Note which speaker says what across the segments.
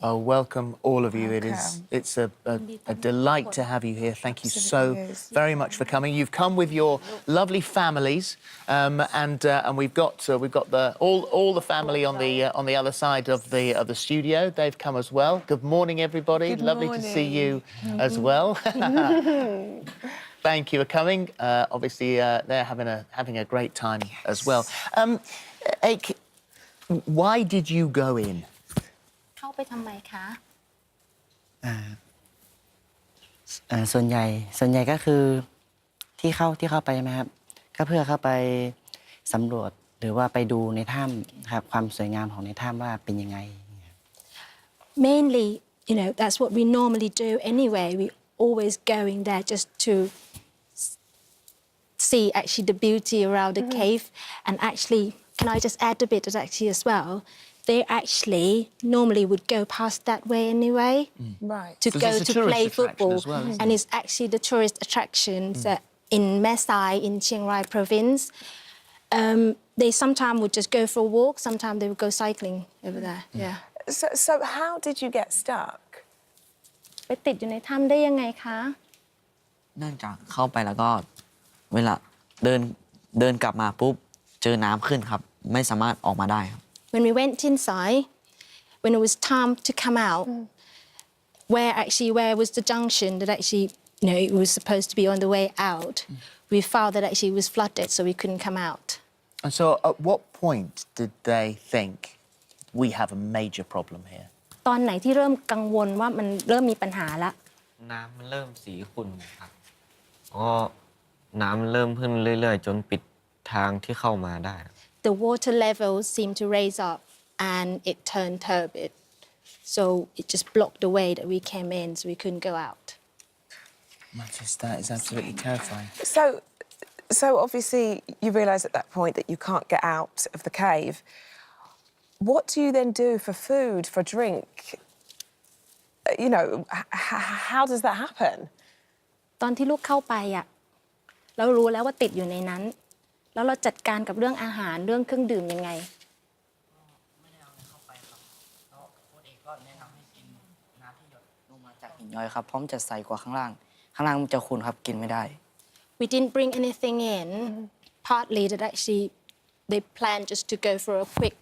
Speaker 1: Oh, welcome all of you. It's a delight to have you here. Thank you so very much for coming. You've come with your lovely families, and we've got all the family on the other side of the studio. They've come as well. Good morning, everybody.
Speaker 2: Good
Speaker 1: Lovely
Speaker 2: morning.
Speaker 1: to see you as well. Thank you for coming. Obviously, they're having a great time as well. Ake, why did you go in?
Speaker 3: เข้าไปทำไมคะ
Speaker 4: ส่วนใหญ่ก็คือที่เข้าไปใช่ไหมครับก็เพื่อเข้าไปสำรวจหรือว่าไปดูในถ้ำครับความสวยงามของในถ้ำว่าเป็นยังไง
Speaker 3: Mainly that's what we normally do anyway we always going there just to see actually the beauty around the cave and actually can I just add a bit that actually as well they actually normally would go past that way anyway
Speaker 2: Right.
Speaker 3: to go
Speaker 1: It's a
Speaker 3: to
Speaker 1: tourist
Speaker 3: play
Speaker 1: attraction
Speaker 3: football
Speaker 1: as well, isn't
Speaker 3: and
Speaker 1: it?
Speaker 3: it's actually the tourist attractions in Mae Sai in Chiang Rai province they sometimes would just go for a walk sometimes they would go cycling over there yeah
Speaker 2: So how did you get stuck?
Speaker 3: ไปติดอยู่ในถ้ำได้ยังไงคะ
Speaker 5: เนื่องจากเข้าไปแล้วก็เวลาเดินกลับมาปุ๊บเจอน้ำขึ้นครับไม่สามารถออกมาได้ครับ
Speaker 3: When we went inside when it was time to come out where was the junction that actually it was supposed to be on the way out we found that actually it was flooded so we couldn't come out
Speaker 1: And so, at what point did they think we have a major problem here?
Speaker 3: ตอนไหนที่เริ่มกังวลว่ามันเริ่มมีปัญหาละ
Speaker 6: น้ำมันเริ่มสีขุ่นครับก็น้ำมันเริ่มขึ้นเรื่อยๆจนปิดทางที่เข้ามาได้
Speaker 3: The water level seemed to raise up and it turned turbid so it just blocked the way that we came in so we couldn't go out
Speaker 1: That is absolutely terrifying.
Speaker 2: So obviously you realise at that point that you can't get out of the cave. What do you then do for food, for drink? How does that happen?
Speaker 3: ตอนที่ลูกเข้าไปเรารู้แล้วว่าติดอยู่ในนั้นแล้วเราจัดการกับเรื่องอาหารเรื่องเครื่องดื่มยังไง
Speaker 4: ไม่ได้เอาอะไรเข้าไปครับแล้วโค้ชเอกก็แนะนำให้กินน้ำที่หยดลงมาจากหินย้อยครับพร้อมจะใส่กว่าข้างล่างมันจะขุ่นครับกินไม่ได้
Speaker 3: We didn't bring anything in partly that actually they planned just to go for a quick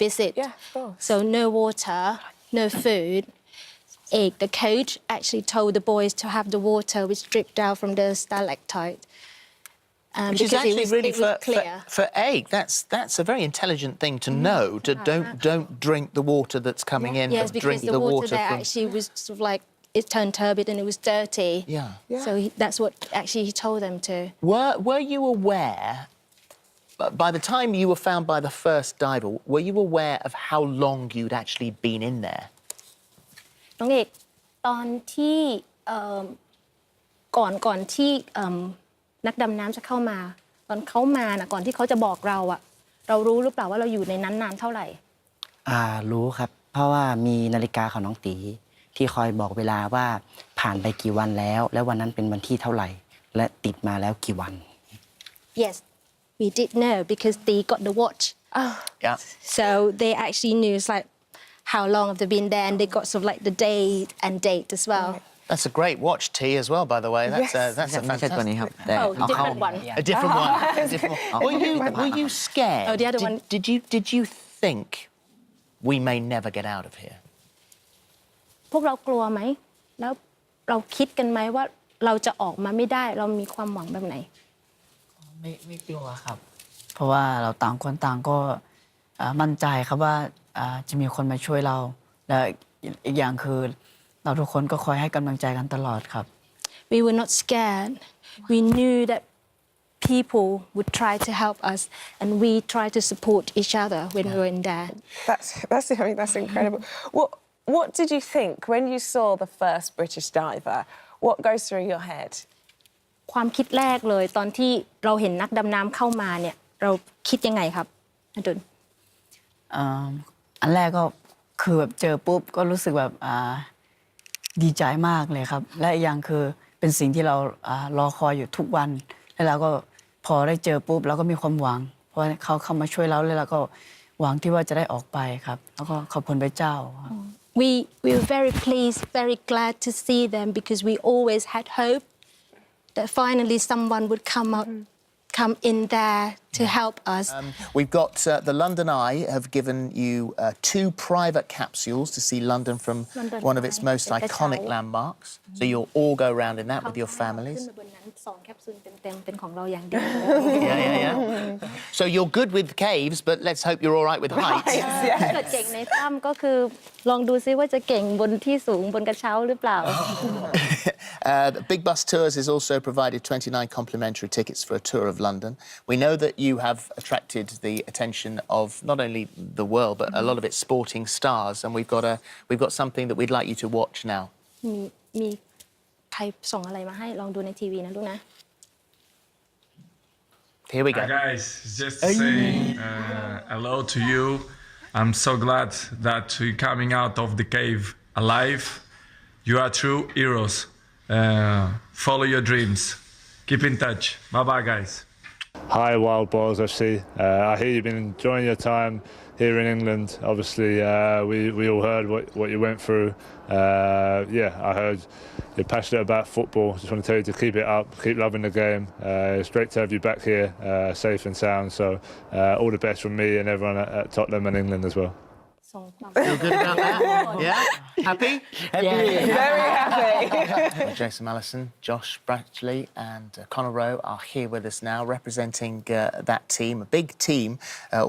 Speaker 3: visit
Speaker 2: Yeah, of course.
Speaker 3: so no water no food the coach actually told the boys to have the water which dripped down from the stalactite
Speaker 1: Which is actually really for egg. That's a very intelligent thing to know. To don't drink the water that's coming in.
Speaker 3: Yes,
Speaker 1: but
Speaker 3: because
Speaker 1: drink
Speaker 3: the water there
Speaker 1: from...
Speaker 3: actually was sort of like it turned turbid and it was dirty.
Speaker 1: Yeah.
Speaker 3: So that's what actually he told them to.
Speaker 1: Were you aware? By the time you were found by the first diver, were you aware of how long you'd actually been in there?
Speaker 3: น้องเอกตอนที่ก่อนที่นักดำน้ำจะเข้ามาตอนเขามาก่อนที่เขาจะบอกเราเรารู้หรือเปล่าว่าเราอยู่ในนั้นนานเท่าไหร่
Speaker 4: รู้ครับเพราะว่ามีนาฬิกาของน้องตีที่คอยบอกเวลาว่าผ่านไปกี่วันแล้วและวันนั้นเป็นวันที่เท่าไหร่และติดมาแล้วกี่วัน
Speaker 3: Yes we did know because they got the watch
Speaker 1: Yeah.
Speaker 3: so they actually knew it's like how long have they been there and they got sort of like the date and date as well
Speaker 1: That's a great watch, T, as well, by the way. That's
Speaker 2: Yes.
Speaker 1: a
Speaker 5: ไม่ใช่ตัว
Speaker 1: fantastic...
Speaker 5: นี้ครับแต่
Speaker 3: Oh
Speaker 5: เอาเข้า
Speaker 3: different one
Speaker 1: A different one. A different one. Were you scared?
Speaker 3: Oh, the other one.
Speaker 1: Did you think we may never get out of here?
Speaker 3: พวกเรากลัวไหมแล้วเราคิดกันไหมว่าเราจะออกมาไม่ได้เรามีความหวังแบบไหน
Speaker 4: ไม่กลัวครับเพราะว่าเราต่างคนต่างก็มั่นใจครับว่าจะมีคนมาช่วยเราและอีกอย่างคือเราทุกคนก็คอยให้กำลังใจกันตลอดครับ
Speaker 3: We were not scared we knew that people would try to help us and we try to support each other when we were in there
Speaker 2: That's incredible. What did you think when you saw the first British diver? What goes through your head?
Speaker 3: ความคิดแรกเลยตอนที่เราเห็นนักดำน้ำเข้ามาเนี่ยเราคิดยังไงครับอดุล
Speaker 4: อันแรกก็คือแบบเจอปุ๊บก็รู้สึกแบบดีใจมากเลยครับและอีกอย่างคือเป็นสิ่งที่เรารอคอยอยู่ทุกวันแล้วเราก็พอได้เจอปุ๊บเราก็มีความหวังเพราะเขาเข้ามาช่วยเราแล้วเราก็หวังที่ว่าจะได้ออกไปครับแล้วก็ขอบคุณพระเจ้าครับ
Speaker 3: we were very pleased, very glad to see them because we always had hope that finally someone would come in there to help us.
Speaker 1: We've got the London Eye have given you 2 private capsules to see London from
Speaker 3: London
Speaker 1: one of its
Speaker 3: Eye,
Speaker 1: most
Speaker 3: the
Speaker 1: iconic
Speaker 3: Gazelle.
Speaker 1: landmarks. So you'll all go around in that with your
Speaker 3: ขึ้น
Speaker 1: families.
Speaker 3: มาบนนั้น2แคปซูลเต็มๆเป็นของเราอย่างเดียว
Speaker 1: Yeah. So you're good with caves, but let's hope you're all right with heights.
Speaker 3: ถ้าเกิดเก่งในถ้ำก็คือลองดูซิว่าจะเก่งบนที่สูงบนกระเช้าหรือเปล่า
Speaker 1: Big Bus Tours has also provided 29 complimentary tickets for a tour of London. We know that you have attracted the attention of not only the world but a lot of its sporting stars, and we've got something that we'd like you to watch now.
Speaker 3: มีใครส่งอะไรมาให้ลองดูในทีวีนะลูกนะ
Speaker 1: Here we go.
Speaker 7: Hi guys, just to say hello to you. I'm so glad that you're coming out of the cave alive. You are true heroes. Follow your dreams. Keep in touch. Bye bye, guys.
Speaker 8: Hi, Wild Boars FC. I hear you've been enjoying your time here in England. Obviously, we all heard what you went through. I heard you're passionate about football. Just want to tell you to keep it up, keep loving the game. It's great to have you back here, safe and sound. So all the best from me and everyone at Tottenham and England as well.
Speaker 3: ส่งความ
Speaker 1: Feel good about that? Yeah? Happy?
Speaker 2: Very happy.
Speaker 1: Jason Allison, Josh Bradley and Conor Rowe are here with us now representing that team, a big team.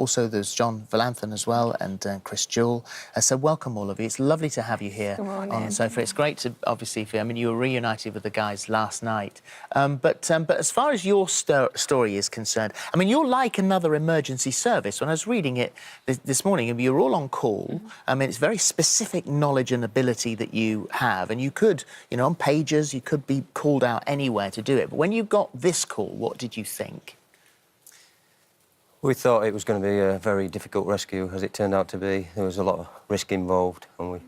Speaker 1: Also there's John Valanthan as well and Chris Jewell. So welcome all of you. It's lovely to have you here on the sofa. It's great to obviously, you were reunited with the guys last night. But as far as your story is concerned, you're like another emergency service. When I was reading it this morning, you're all on call. It's very specific knowledge and ability that you have, and you could, on pages, you could be called out anywhere to do it. But when you got this call, what did you think?
Speaker 9: We thought it was going to be a very difficult rescue, as it turned out to be. There was a lot of risk involved, and we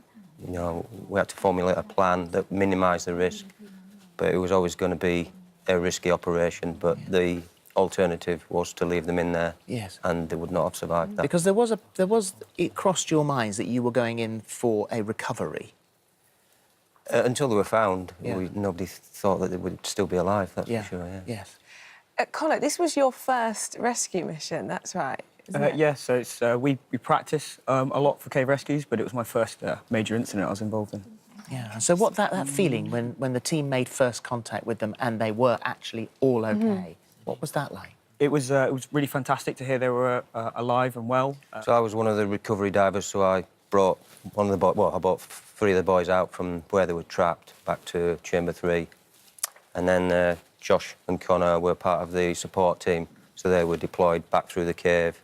Speaker 9: had to formulate a plan that minimised the risk. But it was always going to be a risky operation. But the alternative was to leave them in there, and they would not have survived that.
Speaker 1: Because it crossed your minds that you were going in for a recovery.
Speaker 9: Until they were found, nobody thought that they would still be alive. That's for sure.
Speaker 1: Yes.
Speaker 2: Connor, this was your first rescue mission. That's right.
Speaker 10: So it's we practice a lot for cave rescues, but it was my first major incident I was involved in.
Speaker 1: Yeah. And so what that feeling when the team made first contact with them and they were actually all okay, what was that like?
Speaker 10: It was really fantastic to hear they were alive and well.
Speaker 9: So I was one of the recovery divers, so I brought I brought 3 of the boys out from where they were trapped back to Chamber 3. And then Josh and Connor were part of the support team, so they were deployed back through the cave.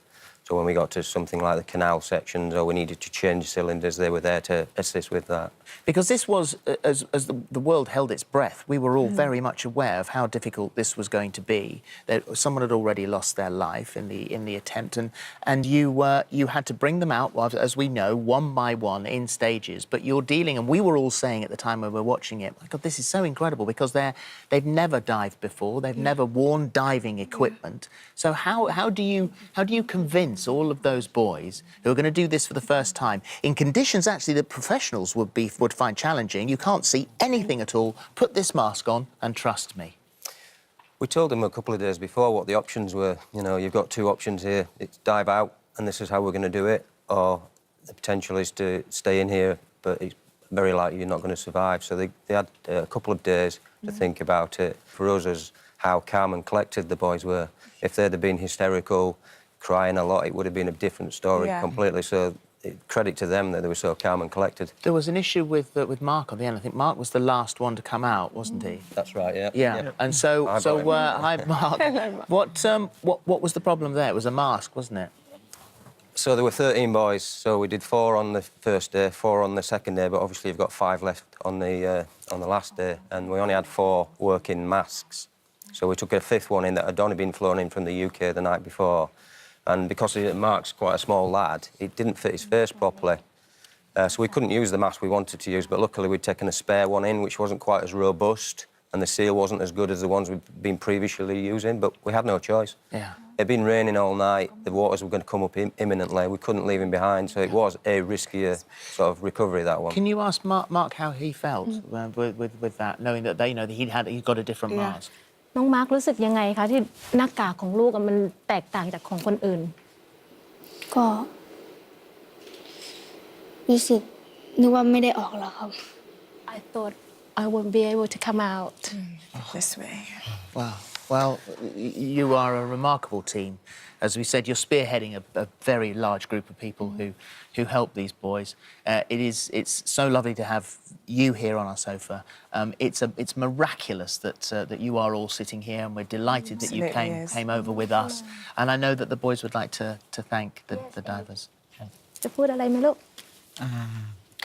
Speaker 9: So when we got to something like the canal sections or we needed to change cylinders, they were there to assist with that.
Speaker 1: Because this was, as the world held its breath, we were all very much aware of how difficult this was going to be. That someone had already lost their life in the attempt, and you had to bring them out, as we know, one by one in stages. But you're dealing, and we were all saying at the time when we were watching it, my God, this is so incredible because they've never dived before, they've never worn diving equipment. So how do you convince all of those boys who are going to do this for the first time in conditions actually that professionals would find challenging? You can't see anything at all. Put this mask on and trust me.
Speaker 9: We told them a couple of days before what the options were. You've got 2 options here. It's dive out and this is how we're going to do it, or the potential is to stay in here, but it's very likely you're not going to survive. So they had a couple of days to think about it. For us, as how calm and collected the boys were. If they'd have been hysterical, crying a lot, it would have been a different story completely. So credit to them that they were so calm and collected. There was an issue with Mark on the end. I think Mark was the last one to come out, wasn't he? That's right. Yeah. And so hi Mark. What was the problem there? It was a mask, wasn't it? So there were 13 boys. So we did 4 on the first day, 4 on the second day, but obviously you've got 5 left on the last day, and we only had 4 working masks. So we took a 5th one in that had only been flown in from the UK the night before. And because Mark's quite a small lad, it didn't fit his face properly. So we couldn't use the mask we wanted to use, but luckily we'd taken a spare one in, which wasn't quite as robust, and the seal wasn't as good as the ones we'd been previously using, but we had no choice.
Speaker 1: Yeah.
Speaker 9: It'd been raining all night. The waters were going to come up imminently. We couldn't leave him behind, so it was a riskier sort of recovery, that one.
Speaker 1: Can you ask Mark how he felt with that, knowing that they know that he'd got a different
Speaker 2: Yeah.
Speaker 1: mask?
Speaker 3: น้องมาร์ครู้สึกยังไงคะที่หน้ากากของลูกมันแตกต่างจากของคนอื่น
Speaker 11: ก็รู้สึกนึกว่าไม่ได้ออกแล้วครับ
Speaker 3: I thought I won't be able to come out
Speaker 2: This way.
Speaker 1: Wow. Well, you are a remarkable team. As we said, you're spearheading a very large group of people who help these boys. It's so lovely to have you here on our sofa. It's miraculous that you are all sitting here, and we're delighted that you
Speaker 2: Absolutely is.
Speaker 1: came over with us. And I know that the boys would like to thank the divers.
Speaker 3: จะพูดอะไรไหมลูก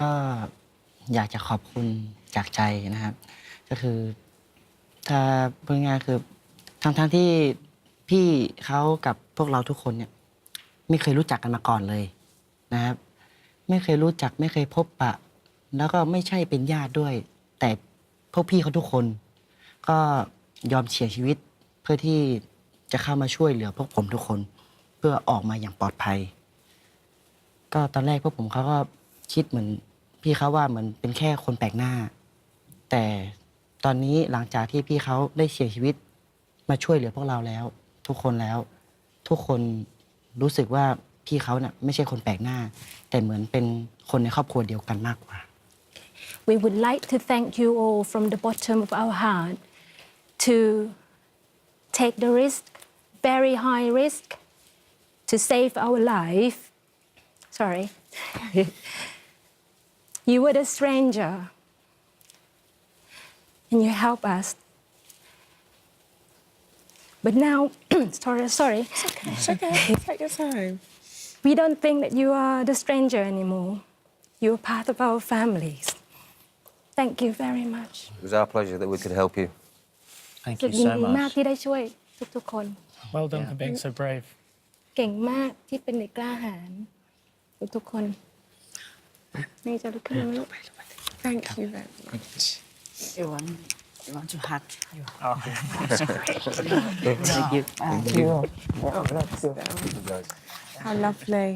Speaker 12: ก็อยากจะขอบคุณจากใจนะครับ ก็คือถ้าพูดง่ายๆคือทั้งที่พี่เขากับพวกเราทุกคนเนี่ยไม่เคยรู้จักกันมาก่อนเลยนะครับ ไม่เคยรู้จักไม่เคยพบปะ แล้วก็ไม่ใช่เป็นญาติด้วย แต่พวกพี่เขาทุกคนก็ยอมเสียชีวิตเพื่อที่จะเข้ามาช่วยเหลือพวกผมทุกคน เพื่อออกมาอย่างปลอดภัย ก็ตอนแรกพวกผมเขาก็คิดเหมือนพี่เขาว่าเหมือนเป็นแค่คนแปลกหน้า แต่ตอนนี้หลังจากที่พี่เขาได้เสียชีวิตมาช่วยเหลือพวกเราแล้วทุกคนรู้สึกว่าพี่เขาน่ะไม่ใช่คนแปลกหน้า แต่เหมือนเป็นคนในครอบครัวเดียวกันมากกว่า
Speaker 3: We would like to thank you all from the bottom of our heart to take the risk, very high risk, to save our life. Sorry. You were a stranger, and you helped us. But now, sorry.
Speaker 2: It's okay. Take your time.
Speaker 3: We don't think that you are the stranger anymore. You are part of our families. Thank you very much.
Speaker 9: It was our pleasure that we could help you.
Speaker 1: Thank
Speaker 3: รู้สึ
Speaker 1: you
Speaker 3: กยิน
Speaker 1: so
Speaker 3: ดีมาก
Speaker 1: much.
Speaker 3: ที่ได้ช่วยทุกๆคน
Speaker 13: Well done for being so brave.
Speaker 3: เก่งมากที่เป็นเด็กกล้าหาญทุกๆคนนี่จะลุกขึ้นไหมลูก
Speaker 2: Thank you very much.
Speaker 4: You want to hug you.
Speaker 10: Okay.
Speaker 4: Thank you.
Speaker 2: Thank you. Oh, bless them. How lovely.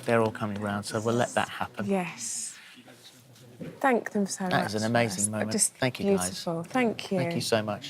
Speaker 1: They're all coming round, so we'll let that happen.
Speaker 2: Yes. Thank them so much.
Speaker 1: That is an amazing
Speaker 2: That's
Speaker 1: moment.
Speaker 2: Just
Speaker 1: Thank you, guys.
Speaker 2: beautiful. Thank you.
Speaker 1: Thank you so much.